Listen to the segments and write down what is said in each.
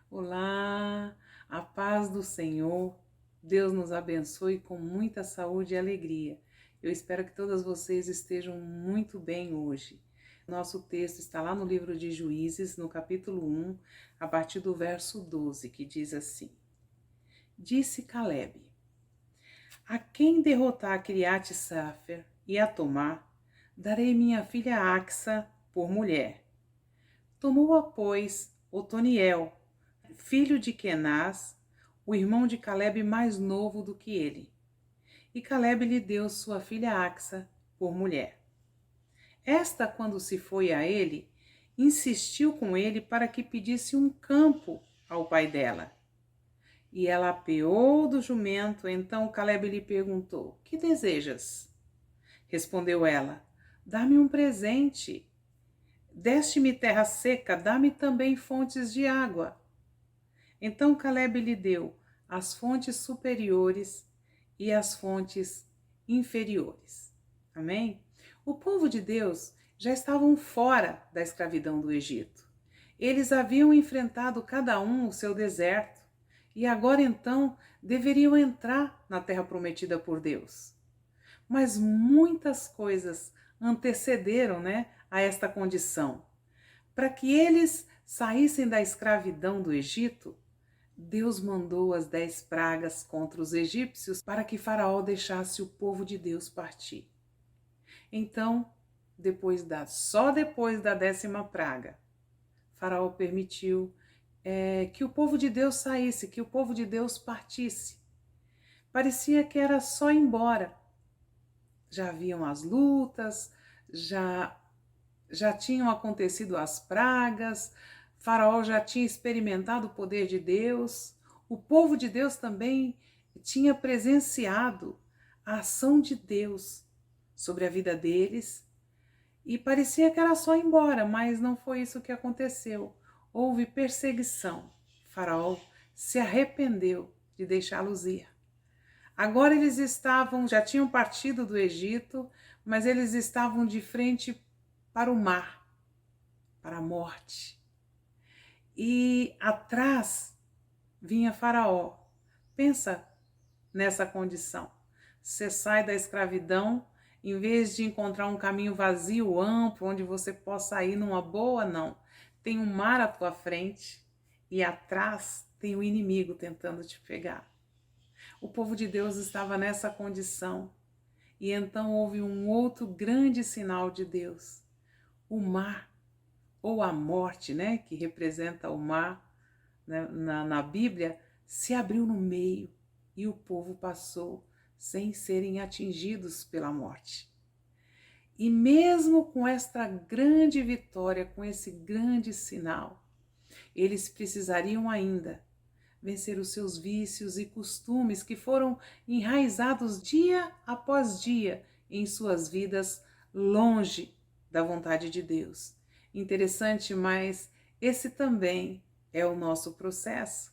Olá, a paz do Senhor, Deus nos abençoe com muita saúde e alegria. Eu espero que todas vocês estejam muito bem hoje. Nosso texto está lá no livro de Juízes, no capítulo 1, a partir do verso 12, que diz assim: Disse Calebe: A quem derrotar Kiriat-Safer e a tomar, darei minha filha Axa por mulher. Tomou-a, pois, Otoniel, filho de Kenaz, o irmão de Calebe mais novo do que ele. E Calebe lhe deu sua filha Axa por mulher. Esta, quando se foi a ele, insistiu com ele para que pedisse um campo ao pai dela. E ela apeou do jumento, então Calebe lhe perguntou: Que desejas? Respondeu ela: Dá-me um presente. Deste-me terra seca, dá-me também fontes de água. Então Calebe lhe deu as fontes superiores e as fontes inferiores. Amém? O povo de Deus já estavam fora da escravidão do Egito. Eles haviam enfrentado cada um o seu deserto e agora então deveriam entrar na terra prometida por Deus. Mas muitas coisas antecederam, a esta condição. Para que eles saíssem da escravidão do Egito, Deus mandou as 10 pragas contra os egípcios para que Faraó deixasse o povo de Deus partir. Então, só depois da 10ª praga, Faraó permitiu que o povo de Deus saísse, que o povo de Deus partisse. Parecia que era só ir embora. Já haviam as lutas, já tinham acontecido as pragas, Faraó já tinha experimentado o poder de Deus, o povo de Deus também tinha presenciado a ação de Deus sobre a vida deles e parecia que era só ir embora, mas não foi isso que aconteceu. Houve perseguição. Faraó se arrependeu de deixá-los ir. Agora eles já tinham partido do Egito, mas eles estavam de frente para o mar, para a morte. E atrás vinha Faraó. Pensa nessa condição. Você sai da escravidão, em vez de encontrar um caminho vazio, amplo, onde você possa ir numa boa, não. Tem um mar à tua frente e atrás tem o inimigo tentando te pegar. O povo de Deus estava nessa condição. E então houve um outro grande sinal de Deus. O mar, ou a morte, que representa o mar, na Bíblia, se abriu no meio e o povo passou sem serem atingidos pela morte. E mesmo com esta grande vitória, com esse grande sinal, eles precisariam ainda vencer os seus vícios e costumes que foram enraizados dia após dia em suas vidas, longe da vontade de Deus. Interessante, mas esse também é o nosso processo.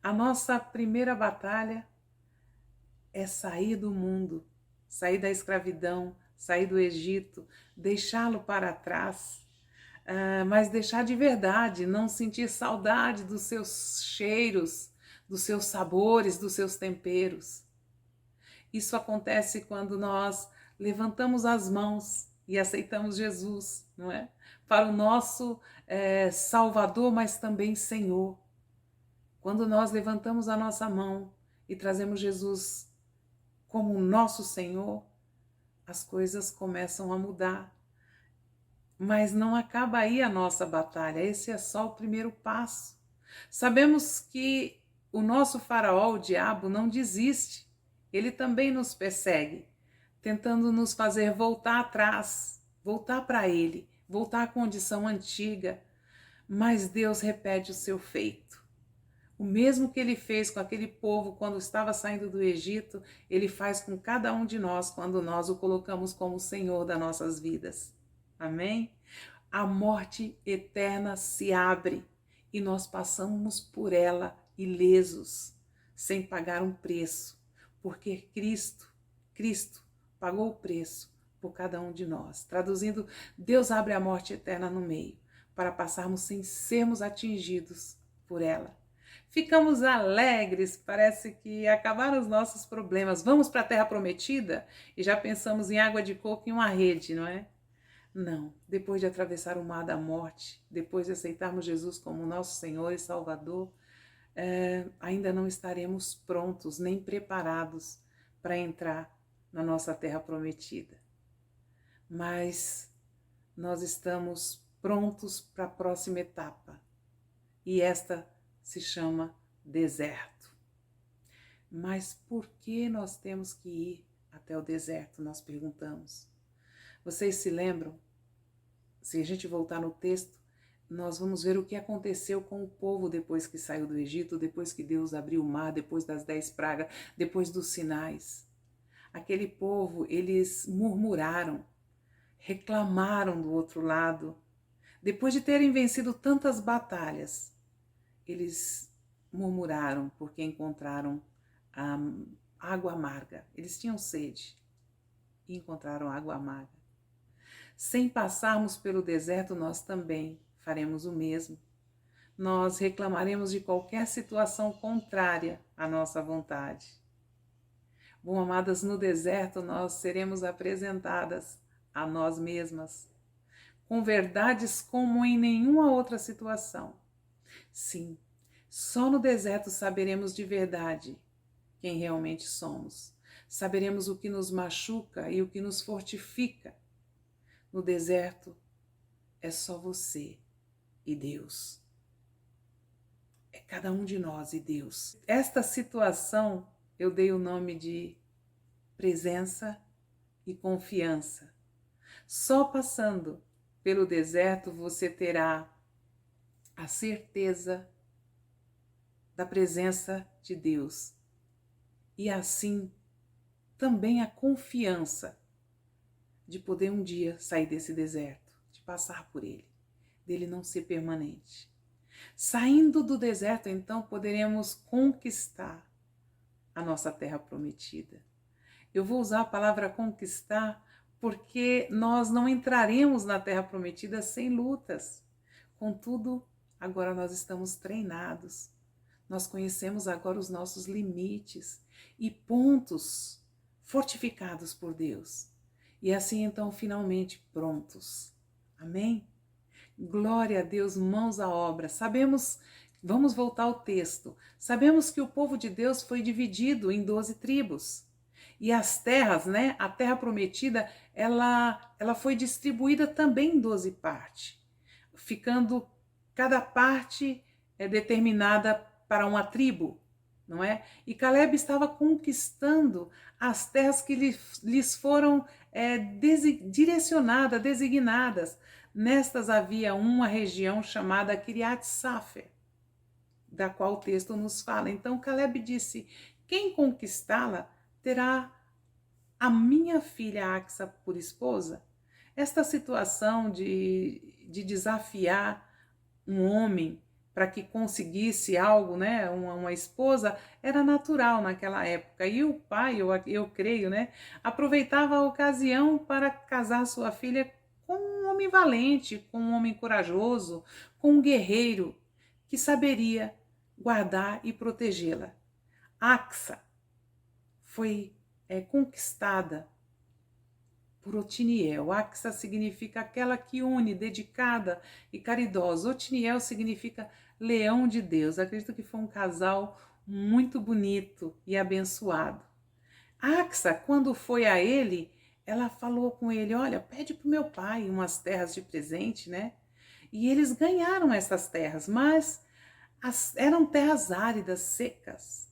A nossa primeira batalha é sair do mundo, sair da escravidão, sair do Egito, deixá-lo para trás, mas deixar de verdade, não sentir saudade dos seus cheiros, dos seus sabores, dos seus temperos. Isso acontece quando nós levantamos as mãos e aceitamos Jesus, não é? Para o nosso Salvador, mas também Senhor. Quando nós levantamos a nossa mão e trazemos Jesus como nosso Senhor, as coisas começam a mudar. Mas não acaba aí a nossa batalha, esse é só o primeiro passo. Sabemos que o nosso faraó, o diabo, não desiste. Ele também nos persegue, tentando nos fazer voltar atrás, voltar para ele, voltar à condição antiga. Mas Deus repete o seu feito. O mesmo que ele fez com aquele povo quando estava saindo do Egito, ele faz com cada um de nós quando nós o colocamos como Senhor das nossas vidas. Amém? A morte eterna se abre e nós passamos por ela ilesos, sem pagar um preço, porque Cristo pagou o preço por cada um de nós. Traduzindo, Deus abre a morte eterna no meio, para passarmos sem sermos atingidos por ela. Ficamos alegres, parece que acabaram os nossos problemas. Vamos para a Terra Prometida e já pensamos em água de coco e uma rede, não é? Não, depois de atravessar o mar da morte, depois de aceitarmos Jesus como nosso Senhor e Salvador, ainda não estaremos prontos nem preparados para entrar na nossa Terra Prometida. Mas nós estamos prontos para a próxima etapa, e esta se chama deserto. Mas por que nós temos que ir até o deserto, nós perguntamos. Vocês se lembram? Se a gente voltar no texto, nós vamos ver o que aconteceu com o povo depois que saiu do Egito, depois que Deus abriu o mar, depois das 10 pragas, depois dos sinais. Aquele povo, eles murmuraram, reclamaram do outro lado. Depois de terem vencido tantas batalhas, eles murmuraram porque encontraram água amarga. Eles tinham sede e encontraram água amarga. Sem passarmos pelo deserto, nós também faremos o mesmo. Nós reclamaremos de qualquer situação contrária à nossa vontade. Bom, amadas, no deserto nós seremos apresentadas a nós mesmas, com verdades como em nenhuma outra situação. Sim, só no deserto saberemos de verdade quem realmente somos. Saberemos o que nos machuca e o que nos fortifica. No deserto é só você e Deus. É cada um de nós e Deus. Esta situação eu dei o nome de presença e confiança. Só passando pelo deserto você terá a certeza da presença de Deus e assim também a confiança de poder um dia sair desse deserto, de passar por ele, dele não ser permanente. Saindo do deserto, então, poderemos conquistar a nossa terra prometida. Eu vou usar a palavra conquistar porque nós não entraremos na terra prometida sem lutas. Contudo, agora nós estamos treinados. Nós conhecemos agora os nossos limites e pontos fortificados por Deus. E assim, então, finalmente prontos. Amém? Glória a Deus, mãos à obra. Sabemos, vamos voltar ao texto. Sabemos que o povo de Deus foi dividido em 12 tribos. E as terras, né? A terra prometida, ela foi distribuída também em 12 partes, ficando cada parte determinada para uma tribo, não é? E Caleb estava conquistando as terras que lhes foram direcionadas, designadas. Nestas havia uma região chamada Kiriat Safer, da qual o texto nos fala. Então Caleb disse: quem conquistá-la terá a minha filha Axa por esposa. Esta situação de desafiar um homem para que conseguisse algo, né, uma esposa, era natural naquela época. E o pai, eu creio, né, aproveitava a ocasião para casar sua filha com um homem valente, com um homem corajoso, com um guerreiro que saberia guardar e protegê-la. Axa foi conquistada por Otiniel. Axa significa aquela que une, dedicada e caridosa. Otiniel significa leão de Deus. Acredito que foi um casal muito bonito e abençoado. Axa, quando foi a ele, ela falou com ele: olha, pede para o meu pai umas terras de presente, né? E eles ganharam essas terras, mas eram terras áridas, secas.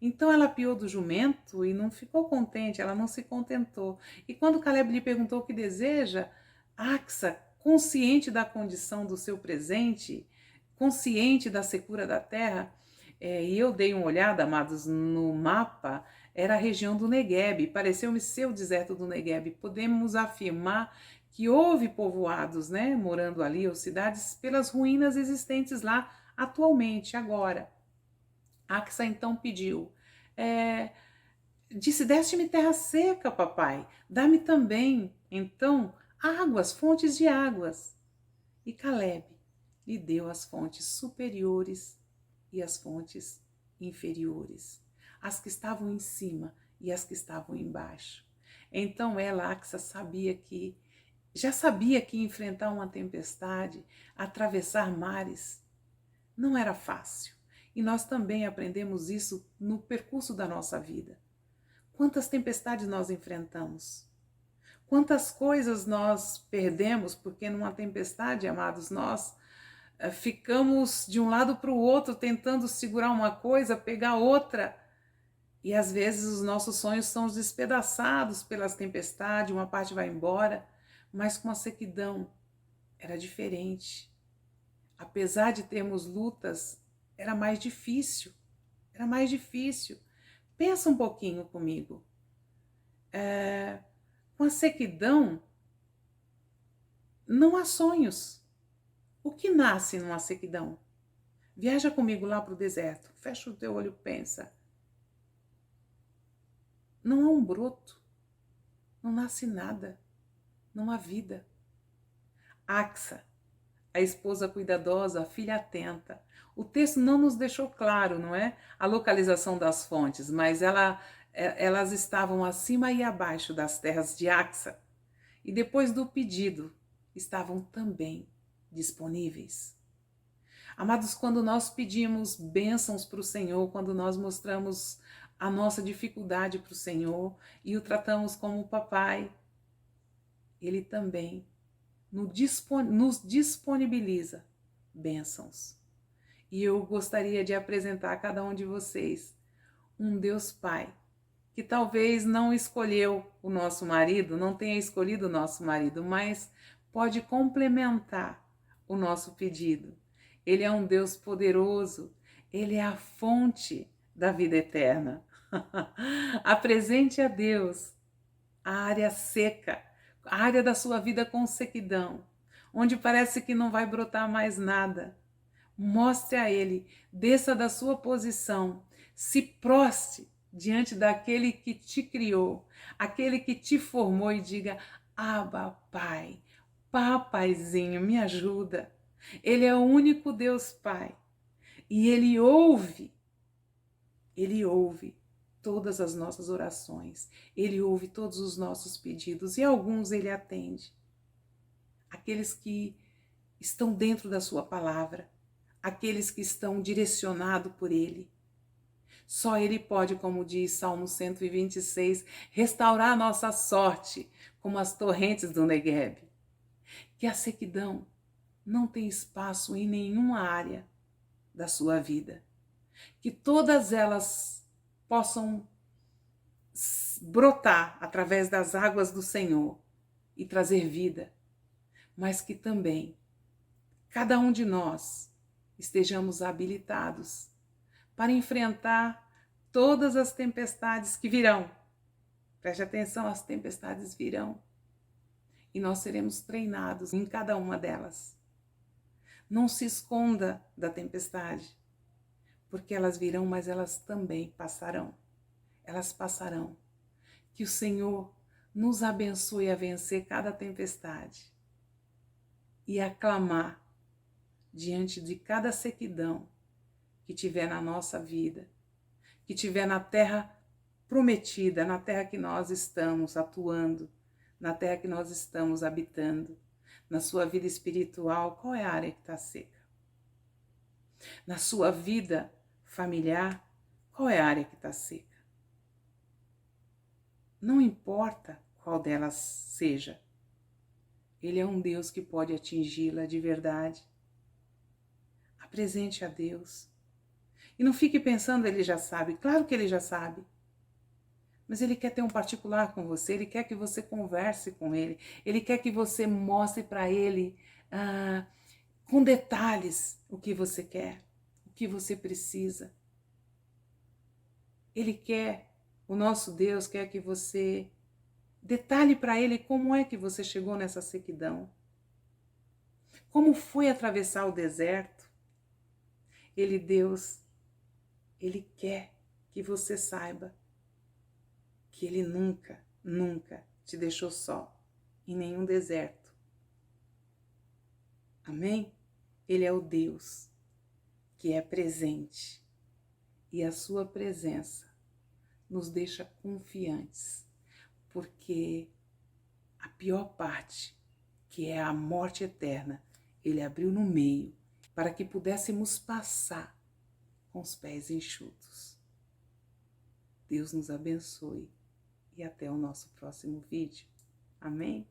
Então ela apiou do jumento e não ficou contente, ela não se contentou. E quando Caleb lhe perguntou o que deseja, Axa, consciente da condição do seu presente, consciente da secura da terra, e eu dei uma olhada, amados, no mapa, era a região do Negueb, pareceu-me ser o deserto do Negueb. Podemos afirmar que houve povoados, né, morando ali, ou cidades, pelas ruínas existentes lá atualmente, agora. Axa então pediu, é, disse: Deste-me terra seca, papai, dá-me também, então, águas, fontes de águas. E Caleb lhe deu as fontes superiores e as fontes inferiores, as que estavam em cima e as que estavam embaixo. Então ela, Axa, já sabia que enfrentar uma tempestade, atravessar mares, não era fácil. E nós também aprendemos isso no percurso da nossa vida. Quantas tempestades nós enfrentamos? Quantas coisas nós perdemos porque numa tempestade, amados, nós ficamos de um lado para o outro tentando segurar uma coisa, pegar outra. E às vezes os nossos sonhos são despedaçados pelas tempestades, uma parte vai embora, mas com a sequidão era diferente. Apesar de termos lutas, era mais difícil. Era mais difícil. Pensa um pouquinho comigo. Com a sequidão, não há sonhos. O que nasce numa sequidão? Viaja comigo lá para o deserto. Fecha o teu olho e pensa. Não há um broto. Não nasce nada. Não há vida. Axa, a esposa cuidadosa, a filha atenta. O texto não nos deixou claro, não é? A localização das fontes, mas elas estavam acima e abaixo das terras de Axa. E depois do pedido, estavam também disponíveis. Amados, quando nós pedimos bênçãos para o Senhor, quando nós mostramos a nossa dificuldade para o Senhor e o tratamos como papai, Ele também nos disponibiliza bênçãos. E eu gostaria de apresentar a cada um de vocês um Deus Pai, que talvez não escolheu o nosso marido, não tenha escolhido o nosso marido, mas pode complementar o nosso pedido. Ele é um Deus poderoso, Ele é a fonte da vida eterna. Apresente a Deus a área seca, a área da sua vida com sequidão, onde parece que não vai brotar mais nada. Mostre a Ele, desça da sua posição, se prostre diante daquele que te criou, aquele que te formou e diga: Abba, Pai, papaizinho, me ajuda. Ele é o único Deus Pai e Ele ouve todas as nossas orações, Ele ouve todos os nossos pedidos e alguns Ele atende. Aqueles que estão dentro da sua palavra, aqueles que estão direcionados por Ele. Só Ele pode, como diz Salmo 126, restaurar a nossa sorte como as torrentes do Negueb. Que a sequidão não tem espaço em nenhuma área da sua vida. Que todas elas possam brotar através das águas do Senhor e trazer vida, mas que também cada um de nós estejamos habilitados para enfrentar todas as tempestades que virão. Preste atenção, as tempestades virão e nós seremos treinados em cada uma delas. Não se esconda da tempestade, porque elas virão, mas elas também passarão. Elas passarão. Que o Senhor nos abençoe a vencer cada tempestade e a clamar diante de cada sequidão que tiver na nossa vida, que tiver na terra prometida, na terra que nós estamos atuando, na terra que nós estamos habitando. Na sua vida espiritual, qual é a área que está seca? Na sua vida familiar, qual é a área que está seca? Não importa qual delas seja, Ele é um Deus que pode atingi-la de verdade. Apresente a Deus. E não fique pensando, Ele já sabe. Claro que Ele já sabe. Mas Ele quer ter um particular com você, Ele quer que você converse com Ele, Ele quer que você mostre para Ele com detalhes o que você quer, o que você precisa. Ele quer, o nosso Deus quer que você detalhe para Ele como é que você chegou nessa sequidão. Como foi atravessar o deserto? Ele, Deus, Ele quer que você saiba que Ele nunca, nunca te deixou só em nenhum deserto. Amém? Ele é o Deus que é presente e a sua presença nos deixa confiantes, porque a pior parte, que é a morte eterna, Ele abriu no meio para que pudéssemos passar com os pés enxutos. Deus nos abençoe e até o nosso próximo vídeo. Amém?